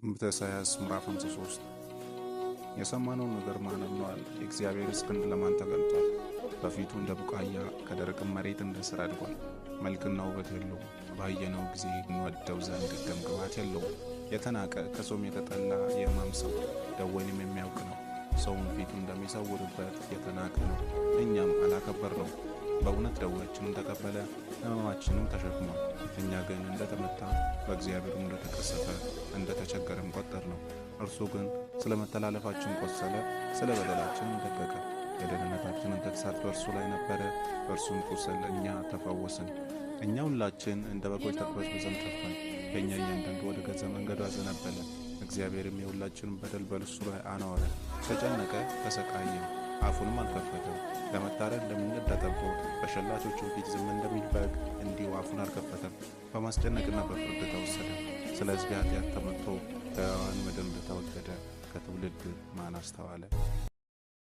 ትንቢተ ኢሳይያስ ምዕራፍ 53 የሰማነውን ነገር ማን አምኗል? የእግዚአብሔርስ ክንድ ለማን ተገልጧል? በፊቱ እንደ ቡቃያ ከደረቅም መሬት እንደ ሥር አድጓል። መልክና ውበት የለውም፣ ባየነው ጊዜ እንወደው ዘንድ ደም ግባት የለውም። የተናቀ ከሰውም የተጠላ የሕማም ሰው ደዌንም የሚያውቅ ነው። ሰውም ፊቱ እንደሚሰውርበት የተናቀ ነው፣ እኛም አላከበርነው። በእውነት ደዌያችንን ተቀበለ፣ ሕመማችንም ተሸክሟል። እኛ ግን እንደተመታ በእግዚአብሔርም እንደተቀሰፈ እንደተቸገረም ቆጠርነው። እርሱ ግን ስለ መተላለፋችን ቆሰለ፣ ስለ በደላችንም ደቀቀ። የደህንነታችንን ተግሣጽ በእርሱ ላይ ነበረ፣ በእርሱም ቁስል እኛ ተፈወስን። እኛ ሁላችን እንደ በጎች ተቅበዝብዘን ጠፋን፣ ከእኛ እያንዳንዱ ወደ ገዛ መንገዱ አዘነበለ። እግዚአብሔርም የሁላችንን በደል በእርሱ ላይ አኖረ። ተጨነቀ፣ ተሰቃየም፣ አፉንም አልከፈተም። ለመታረድ እንደሚነዳ ጠቦት በሸላቾቹም ፊት ዝም እንደሚል በግ እንዲሁ አፉን አልከፈተም። በማስጨነቅና በፍርድ ተወሰደ። ስለ ሕዝቤ ኃጢአት ተመትቶ በሕያዋን ምድር እንደተወገደ ከትውልድ ማን አስተዋለ?